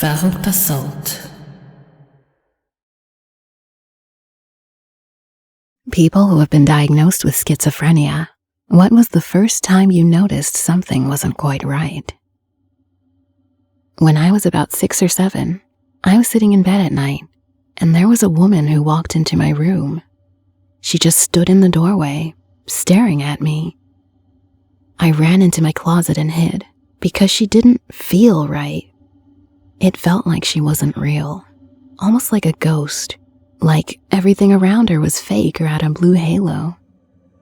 Verrückter Salt. People who have been diagnosed with schizophrenia, what was the first time you noticed something wasn't quite right? When I was about 6 or 7, I was sitting in bed at night, and there was a woman who walked into my room. She just stood in the doorway, staring at me. I ran into my closet and hid, because she didn't feel right. It felt like she wasn't real, almost like a ghost, like everything around her was fake or had a blue halo.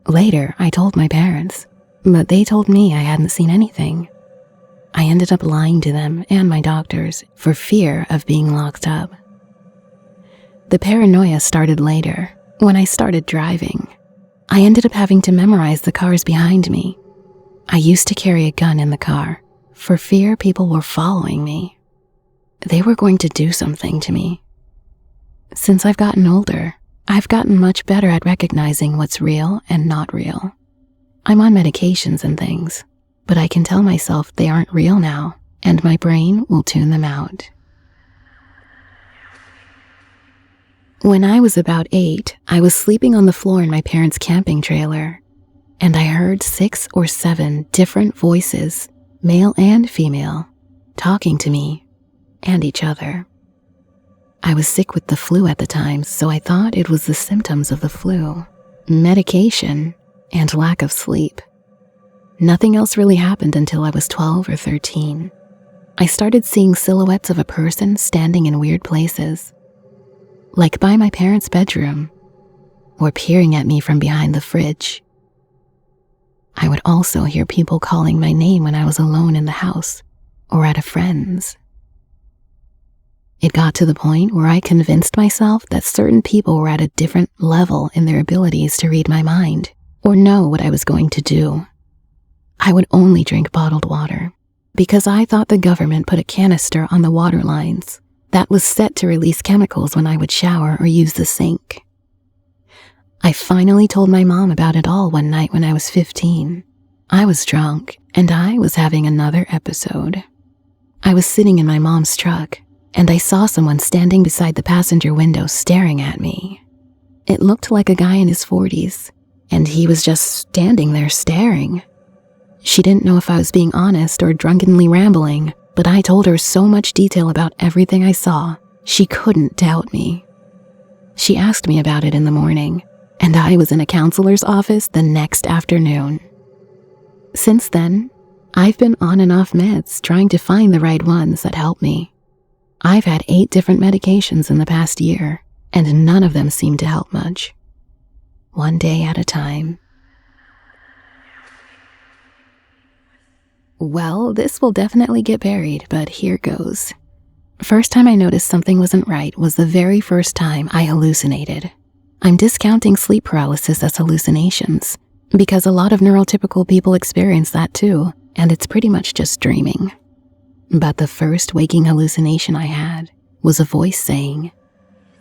Later, I told my parents, but they told me I hadn't seen anything. I ended up lying to them and my doctors for fear of being locked up. The paranoia started later, when I started driving. I ended up having to memorize the cars behind me. I used to carry a gun in the car, for fear people were following me. They were going to do something to me. Since I've gotten older, I've gotten much better at recognizing what's real and not real. I'm on medications and things, but I can tell myself they aren't real now, and my brain will tune them out. When I was about 8, I was sleeping on the floor in my parents' camping trailer, and I heard 6 or 7 different voices, male and female, talking to me and each other. I was sick with the flu at the time, so I thought it was the symptoms of the flu, medication, and lack of sleep. Nothing else really happened until I was 12 or 13. I started seeing silhouettes of a person standing in weird places, like by my parents' bedroom, or peering at me from behind the fridge. I would also hear people calling my name when I was alone in the house or at a friend's. It got to the point where I convinced myself that certain people were at a different level in their abilities to read my mind or know what I was going to do. I would only drink bottled water because I thought the government put a canister on the water lines that was set to release chemicals when I would shower or use the sink. I finally told my mom about it all one night when I was 15. I was drunk and I was having another episode. I was sitting in my mom's truck and I saw someone standing beside the passenger window staring at me. It looked like a guy in his 40s, and he was just standing there staring. She didn't know if I was being honest or drunkenly rambling, but I told her so much detail about everything I saw, she couldn't doubt me. She asked me about it in the morning, and I was in a counselor's office the next afternoon. Since then, I've been on and off meds trying to find the right ones that help me. I've had 8 different medications in the past year, and none of them seem to help much. One day at a time. Well, this will definitely get buried, but here goes. First time I noticed something wasn't right was the very first time I hallucinated. I'm discounting sleep paralysis as hallucinations, because a lot of neurotypical people experience that too, and it's pretty much just dreaming. But the first waking hallucination I had was a voice saying,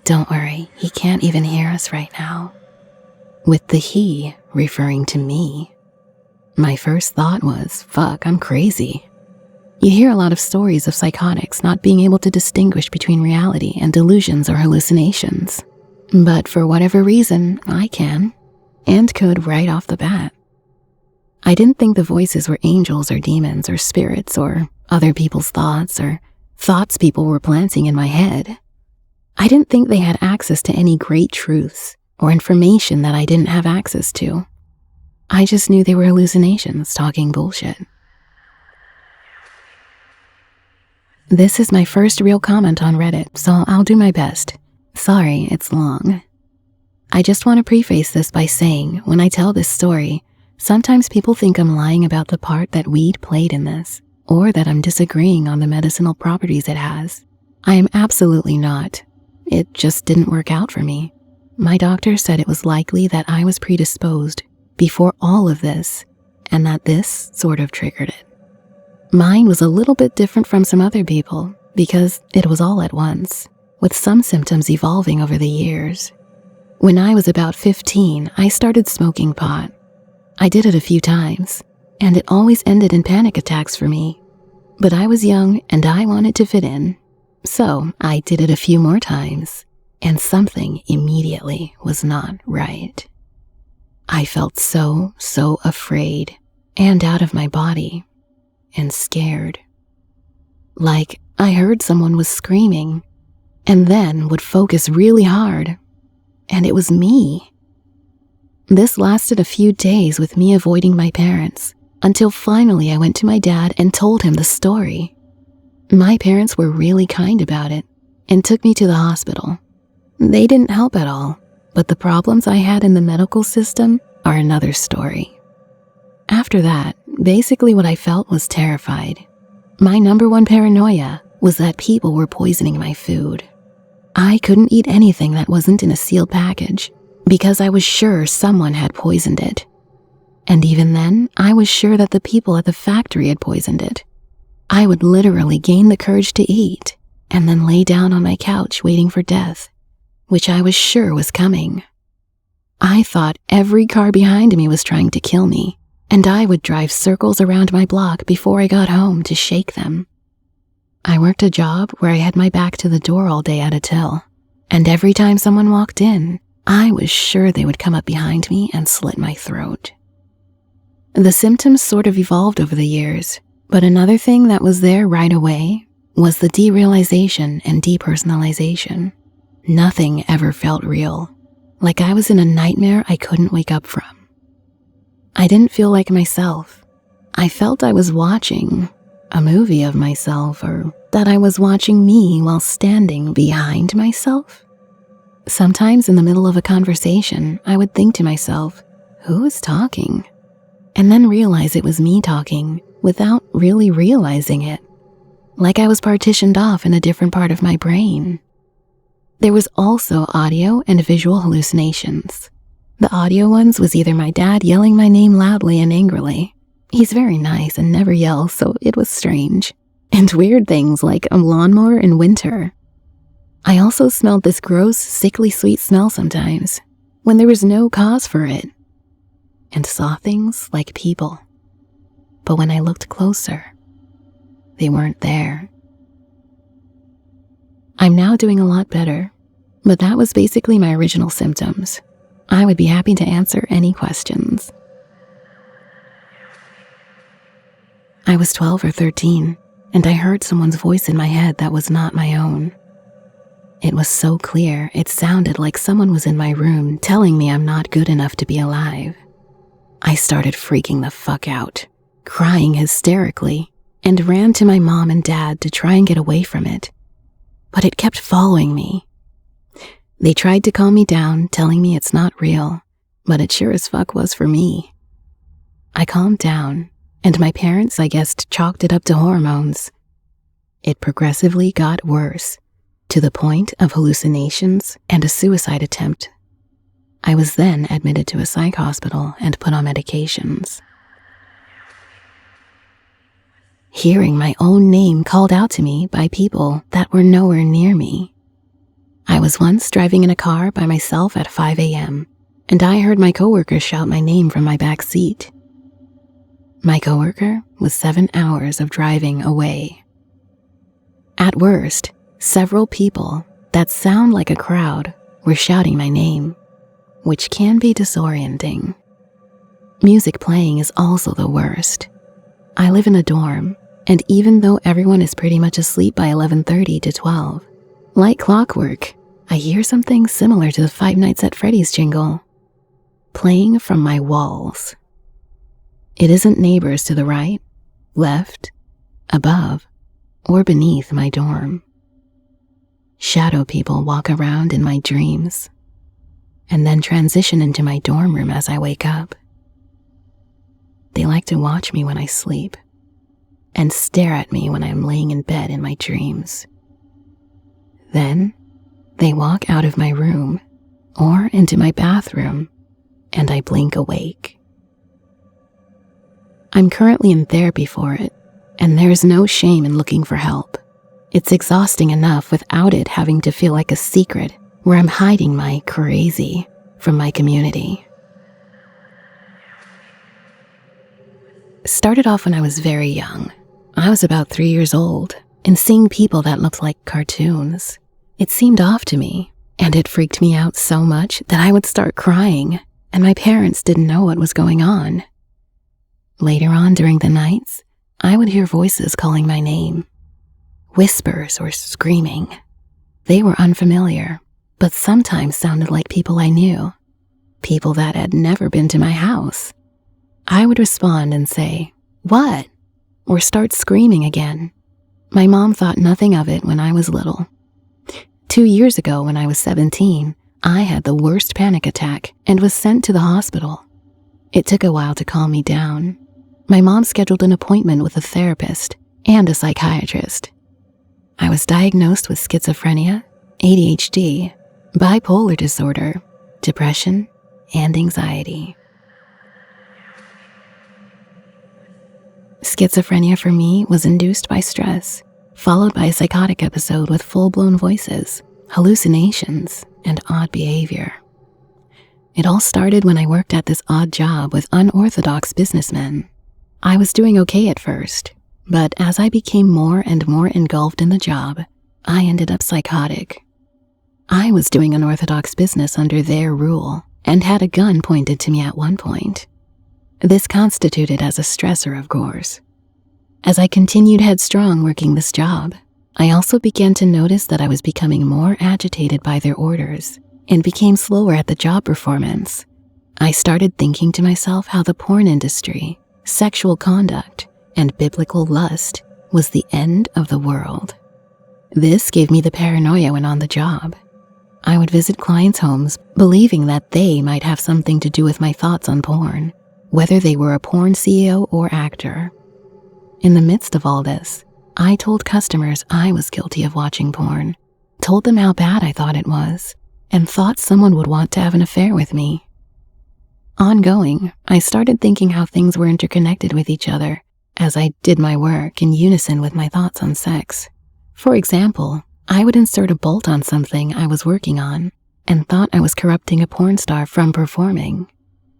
"Don't worry, he can't even hear us right now," with the he referring to me. My first thought was, fuck, I'm crazy. You hear a lot of stories of psychotics not being able to distinguish between reality and delusions or hallucinations. But for whatever reason, I can, and could right off the bat. I didn't think the voices were angels or demons or spirits or other people's thoughts or thoughts people were planting in my head. I didn't think they had access to any great truths or information that I didn't have access to. I just knew they were hallucinations talking bullshit. This is my first real comment on Reddit, so I'll do my best. Sorry, it's long. I just want to preface this by saying, when I tell this story, sometimes people think I'm lying about the part that weed played in this, or that I'm disagreeing on the medicinal properties it has. I am absolutely not. It just didn't work out for me. My doctor said it was likely that I was predisposed before all of this, and that this sort of triggered it. Mine was a little bit different from some other people because it was all at once, with some symptoms evolving over the years. When I was about 15, I started smoking pot. I did it a few times, and it always ended in panic attacks for me. But I was young and I wanted to fit in. So I did it a few more times, and something immediately was not right. I felt so afraid and out of my body and scared. Like I heard someone was screaming and then would focus really hard, and it was me. This lasted a few days with me avoiding my parents until finally I went to my dad and told him the story. My parents were really kind about it and took me to the hospital. They didn't help at all, but the problems I had in the medical system are another story. After that, basically what I felt was terrified. My number one paranoia was that people were poisoning my food. I couldn't eat anything that wasn't in a sealed package because I was sure someone had poisoned it. And even then, I was sure that the people at the factory had poisoned it. I would literally gain the courage to eat and then lay down on my couch waiting for death, which I was sure was coming. I thought every car behind me was trying to kill me, and I would drive circles around my block before I got home to shake them. I worked a job where I had my back to the door all day at a till, and every time someone walked in, I was sure they would come up behind me and slit my throat. The symptoms sort of evolved over the years, but another thing that was there right away was the derealization and depersonalization. Nothing ever felt real, like I was in a nightmare I couldn't wake up from. I didn't feel like myself. I felt I was watching a movie of myself, or that I was watching me while standing behind myself. Sometimes in the middle of a conversation, I would think to myself, who is talking? And then realize it was me talking without really realizing it, like I was partitioned off in a different part of my brain. There was also audio and visual hallucinations. The audio ones was either my dad yelling my name loudly and angrily. He's very nice and never yells, so it was strange. And weird things like a lawnmower in winter. I also smelled this gross, sickly sweet smell sometimes, when there was no cause for it. And saw things like people. But when I looked closer, they weren't there. I'm now doing a lot better, but that was basically my original symptoms. I would be happy to answer any questions. I was 12 or 13, and I heard someone's voice in my head that was not my own. It was so clear, it sounded like someone was in my room telling me I'm not good enough to be alive. I started freaking the fuck out, crying hysterically, and ran to my mom and dad to try and get away from it. But it kept following me. They tried to calm me down, telling me it's not real, but it sure as fuck was for me. I calmed down, and my parents, I guess, chalked it up to hormones. It progressively got worse, to the point of hallucinations and a suicide attempt. I was then admitted to a psych hospital and put on medications. Hearing my own name called out to me by people that were nowhere near me. I was once driving in a car by myself at 5 a.m., and I heard my coworker shout my name from my back seat. My coworker was 7 hours of driving away. At worst, several people that sound like a crowd were shouting my name, which can be disorienting. Music playing is also the worst. I live in a dorm, and even though everyone is pretty much asleep by 11:30 to 12, like clockwork, I hear something similar to the Five Nights at Freddy's jingle, playing from my walls. It isn't neighbors to the right, left, above, or beneath my dorm. Shadow people walk around in my dreams, and then transition into my dorm room as I wake up. They like to watch me when I sleep, and stare at me when I'm laying in bed in my dreams. Then, they walk out of my room, or into my bathroom, and I blink awake. I'm currently in therapy for it, and there's no shame in looking for help. It's exhausting enough without it having to feel like a secret where I'm hiding my crazy from my community. Started off when I was very young. I was about 3 years old, and seeing people that looked like cartoons. It seemed off to me, and it freaked me out so much that I would start crying, and my parents didn't know what was going on. Later on during the nights, I would hear voices calling my name. Whispers or screaming. They were unfamiliar, but sometimes sounded like people I knew. People that had never been to my house. I would respond and say, "What?" or start screaming again. My mom thought nothing of it when I was little. 2 years ago, when I was 17, I had the worst panic attack and was sent to the hospital. It took a while to calm me down. My mom scheduled an appointment with a therapist and a psychiatrist. I was diagnosed with schizophrenia, ADHD, bipolar disorder, depression, and anxiety. Schizophrenia for me was induced by stress, followed by a psychotic episode with full-blown voices, hallucinations, and odd behavior. It all started when I worked at this odd job with unorthodox businessmen. I was doing okay at first, but as I became more and more engulfed in the job, I ended up psychotic. I was doing unorthodox business under their rule and had a gun pointed to me at one point. This constituted as a stressor, of course. As I continued headstrong working this job, I also began to notice that I was becoming more agitated by their orders and became slower at the job performance. I started thinking to myself how the porn industry, sexual conduct, and biblical lust was the end of the world. This gave me the paranoia when on the job. I would visit clients' homes believing that they might have something to do with my thoughts on porn, whether they were a porn CEO or actor. In the midst of all this, I told customers I was guilty of watching porn, told them how bad I thought it was, and thought someone would want to have an affair with me. Ongoing, I started thinking how things were interconnected with each other as I did my work in unison with my thoughts on sex. For example, I would insert a bolt on something I was working on and thought I was corrupting a porn star from performing.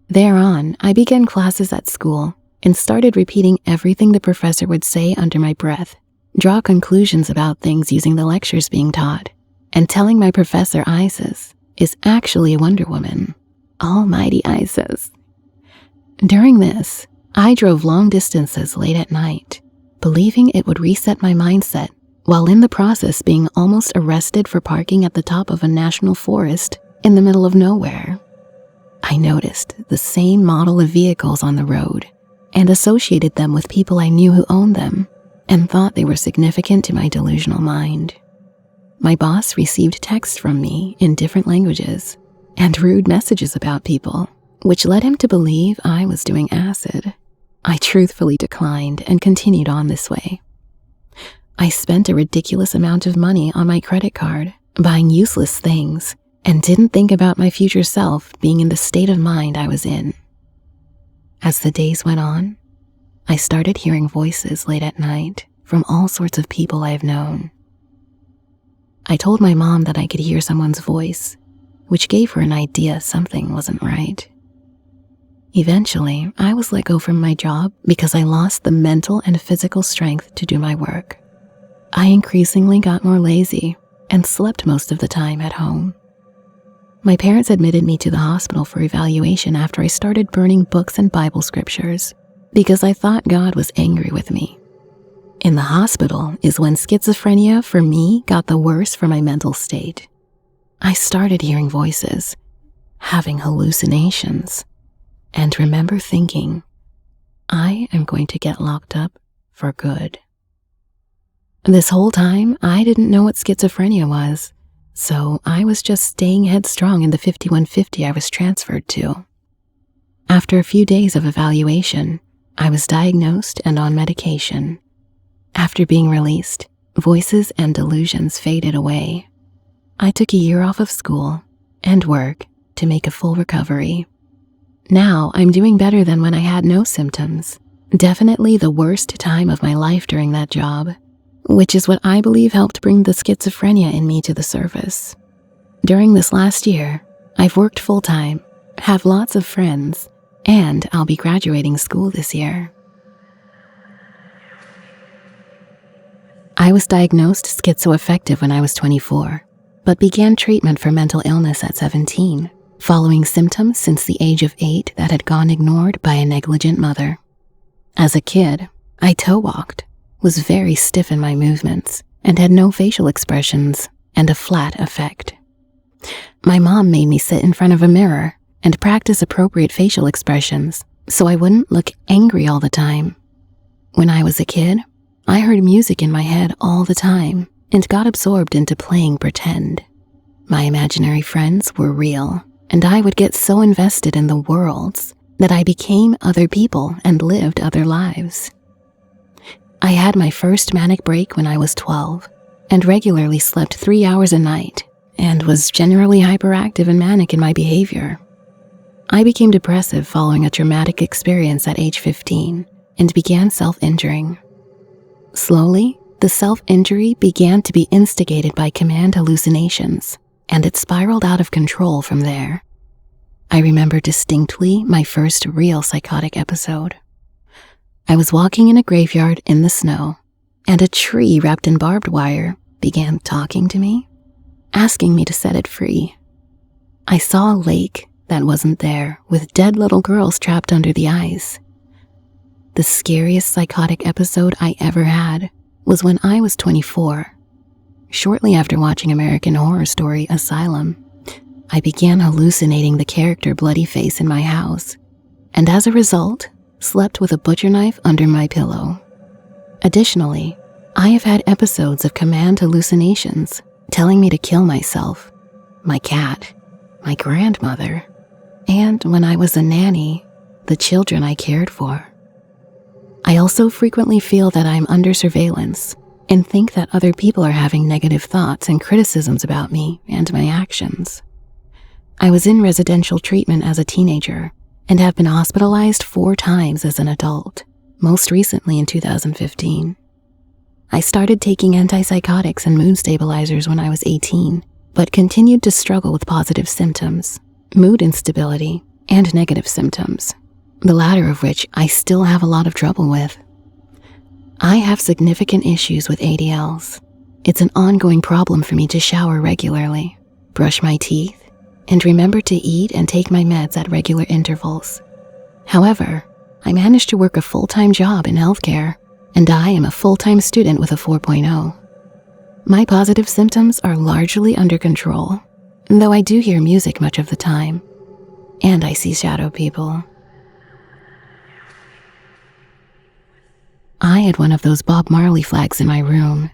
Thereon, I began classes at school and started repeating everything the professor would say under my breath, draw conclusions about things using the lectures being taught, and telling my professor Isis is actually a Wonder Woman. Almighty Isis. During this, I drove long distances late at night, believing it would reset my mindset, while in the process being almost arrested for parking at the top of a national forest in the middle of nowhere. I noticed the same model of vehicles on the road and associated them with people I knew who owned them and thought they were significant to my delusional mind. My boss received texts from me in different languages and rude messages about people, which led him to believe I was doing acid. I truthfully declined and continued on this way. I spent a ridiculous amount of money on my credit card, buying useless things, and didn't think about my future self being in the state of mind I was in. As the days went on, I started hearing voices late at night from all sorts of people I have known. I told my mom that I could hear someone's voice, which gave her an idea something wasn't right. Eventually, I was let go from my job because I lost the mental and physical strength to do my work. I increasingly got more lazy and slept most of the time at home. My parents admitted me to the hospital for evaluation after I started burning books and Bible scriptures because I thought God was angry with me. In the hospital is when schizophrenia for me got the worst for my mental state. I started hearing voices, having hallucinations, and remember thinking, I am going to get locked up for good. This whole time, I didn't know what schizophrenia was, so I was just staying headstrong in the 5150 I was transferred to. After a few days of evaluation, I was diagnosed and on medication. After being released, voices and delusions faded away. I took a year off of school and work to make a full recovery. Now I'm doing better than when I had no symptoms. Definitely the worst time of my life during that job, which is what I believe helped bring the schizophrenia in me to the surface. During this last year, I've worked full-time, have lots of friends, and I'll be graduating school this year. I was diagnosed schizoaffective when I was 24, but began treatment for mental illness at 17, following symptoms since the age of 8 that had gone ignored by a negligent mother. As a kid, I toe-walked, was very stiff in my movements, and had no facial expressions and a flat affect. My mom made me sit in front of a mirror and practice appropriate facial expressions so I wouldn't look angry all the time. When I was a kid, I heard music in my head all the time and got absorbed into playing pretend. My imaginary friends were real, and I would get so invested in the worlds that I became other people and lived other lives. I had my first manic break when I was 12 and regularly slept 3 hours a night and was generally hyperactive and manic in my behavior. I became depressive following a traumatic experience at age 15 and began self-injuring. Slowly, the self-injury began to be instigated by command hallucinations, and it spiraled out of control from there. I remember distinctly my first real psychotic episode. I was walking in a graveyard in the snow, and a tree wrapped in barbed wire began talking to me, asking me to set it free. I saw a lake that wasn't there, with dead little girls trapped under the ice. The scariest psychotic episode I ever had was when I was 24. Shortly after watching American Horror Story Asylum, I began hallucinating the character Bloodyface in my house, and as a result, slept with a butcher knife under my pillow. Additionally, I have had episodes of command hallucinations telling me to kill myself, my cat, my grandmother, and when I was a nanny, the children I cared for. I also frequently feel that I'm under surveillance and think that other people are having negative thoughts and criticisms about me and my actions. I was in residential treatment as a teenager and have been hospitalized 4 times as an adult, most recently in 2015. I started taking antipsychotics and mood stabilizers when I was 18, but continued to struggle with positive symptoms, mood instability, and negative symptoms, the latter of which I still have a lot of trouble with. I have significant issues with ADLs. It's an ongoing problem for me to shower regularly, brush my teeth, and remember to eat and take my meds at regular intervals. However, I managed to work a full-time job in healthcare, and I am a full-time student with a 4.0. My positive symptoms are largely under control, though I do hear music much of the time, and I see shadow people. I had one of those Bob Marley flags in my room.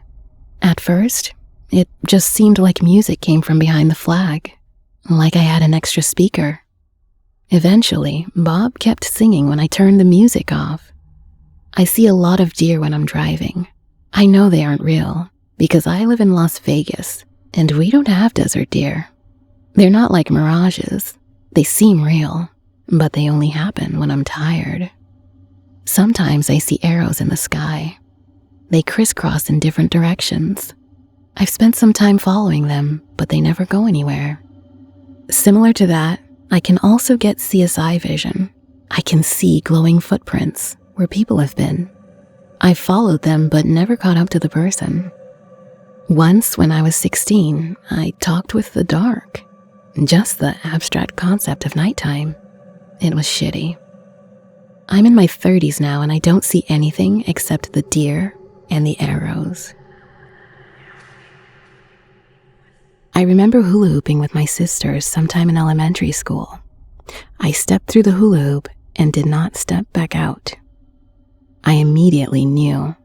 At first, it just seemed like music came from behind the flag, like I had an extra speaker. Eventually, Bob kept singing when I turned the music off. I see a lot of deer when I'm driving. I know they aren't real, because I live in Las Vegas, and we don't have desert deer. They're not like mirages. They seem real, but they only happen when I'm tired. Sometimes I see arrows in the sky. They crisscross in different directions. I've spent some time following them, but they never go anywhere. Similar to that, I can also get CSI vision. I can see glowing footprints where people have been. I've followed them but never caught up to the person. Once, when I was 16, I talked with the dark. Just the abstract concept of nighttime. It was shitty. I'm in my 30s now and I don't see anything except the deer and the arrows. I remember hula hooping with my sisters sometime in elementary school. I stepped through the hula hoop and did not step back out. I immediately knew.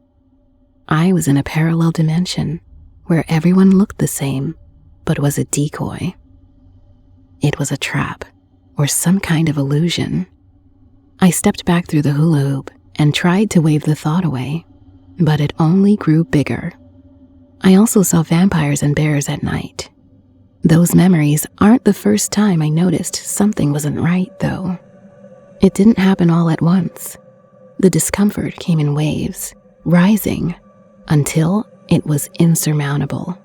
I was in a parallel dimension where everyone looked the same, but was a decoy. It was a trap or some kind of illusion. I stepped back through the hula hoop and tried to wave the thought away, but it only grew bigger. I also saw vampires and bears at night. Those memories aren't the first time I noticed something wasn't right, though. It didn't happen all at once. The discomfort came in waves, rising, until it was insurmountable.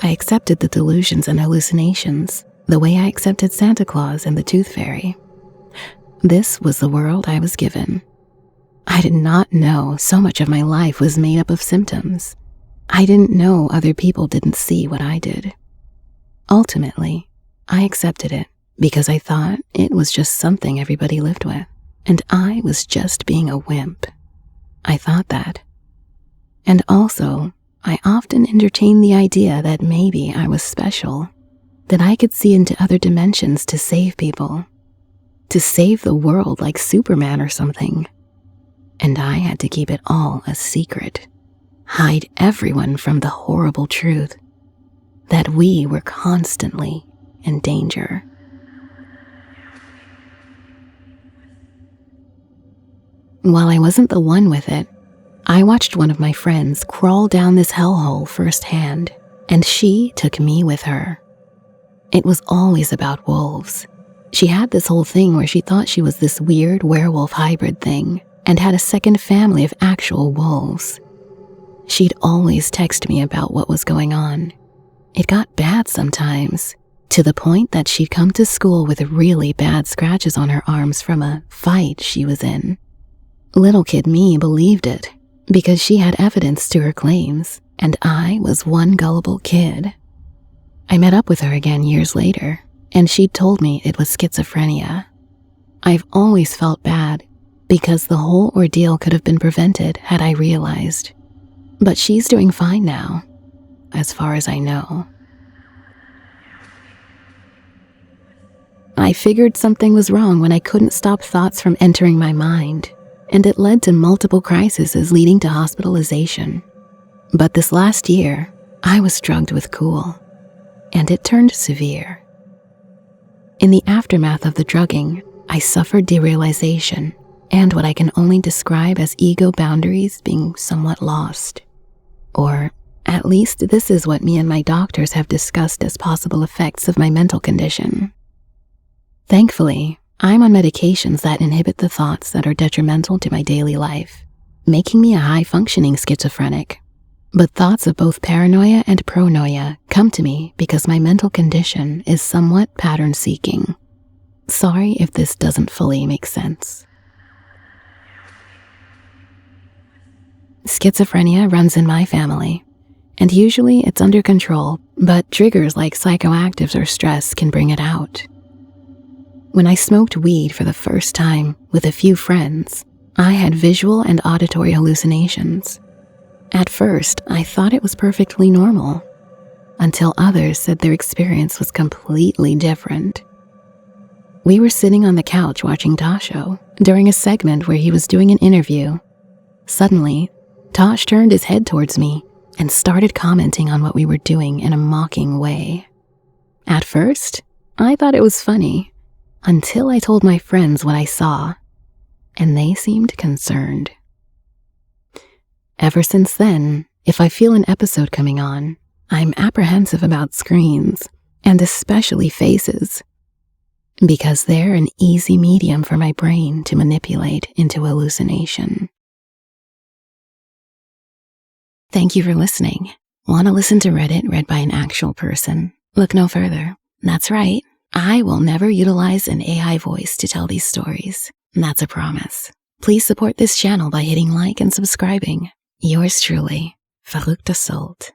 I accepted the delusions and hallucinations the way I accepted Santa Claus and the Tooth Fairy. This was the world I was given. I did not know so much of my life was made up of symptoms. I didn't know other people didn't see what I did. Ultimately, I accepted it because I thought it was just something everybody lived with, and I was just being a wimp. I thought that. And also, I often entertained the idea that maybe I was special, that I could see into other dimensions to save people, to save the world like Superman or something. And I had to keep it all a secret, hide everyone from the horrible truth that we were constantly in danger. While I wasn't the one with it, I watched one of my friends crawl down this hellhole firsthand, and she took me with her. It was always about wolves. She had this whole thing where she thought she was this weird werewolf hybrid thing and had a second family of actual wolves. She'd always text me about what was going on. It got bad sometimes, to the point that she'd come to school with really bad scratches on her arms from a fight she was in. Little kid me believed it because she had evidence to her claims, and I was one gullible kid. I met up with her again years later, and she'd told me it was schizophrenia. I've always felt bad because the whole ordeal could have been prevented had I realized. But she's doing fine now, as far as I know. I figured something was wrong when I couldn't stop thoughts from entering my mind, and it led to multiple crises leading to hospitalization. But this last year, I was drugged with Cool, and it turned severe. In the aftermath of the drugging, I suffered derealization and what I can only describe as ego boundaries being somewhat lost. Or at least this is what me and my doctors have discussed as possible effects of my mental condition. Thankfully, I'm on medications that inhibit the thoughts that are detrimental to my daily life, making me a high-functioning schizophrenic. But thoughts of both paranoia and pronoia come to me because my mental condition is somewhat pattern-seeking. Sorry if this doesn't fully make sense. Schizophrenia runs in my family, and usually it's under control, but triggers like psychoactives or stress can bring it out. When I smoked weed for the first time with a few friends, I had visual and auditory hallucinations. At first, I thought it was perfectly normal, until others said their experience was completely different. We were sitting on the couch watching Tasho during a segment where he was doing an interview. Suddenly, Tosh turned his head towards me and started commenting on what we were doing in a mocking way. At first, I thought it was funny, until I told my friends what I saw, and they seemed concerned. Ever since then, if I feel an episode coming on, I'm apprehensive about screens, and especially faces, because they're an easy medium for my brain to manipulate into hallucination. Thank you for listening. Want to listen to Reddit read by an actual person? Look no further. That's right. I will never utilize an AI voice to tell these stories. That's a promise. Please support this channel by hitting like and subscribing. Yours truly, Verrückte Sult.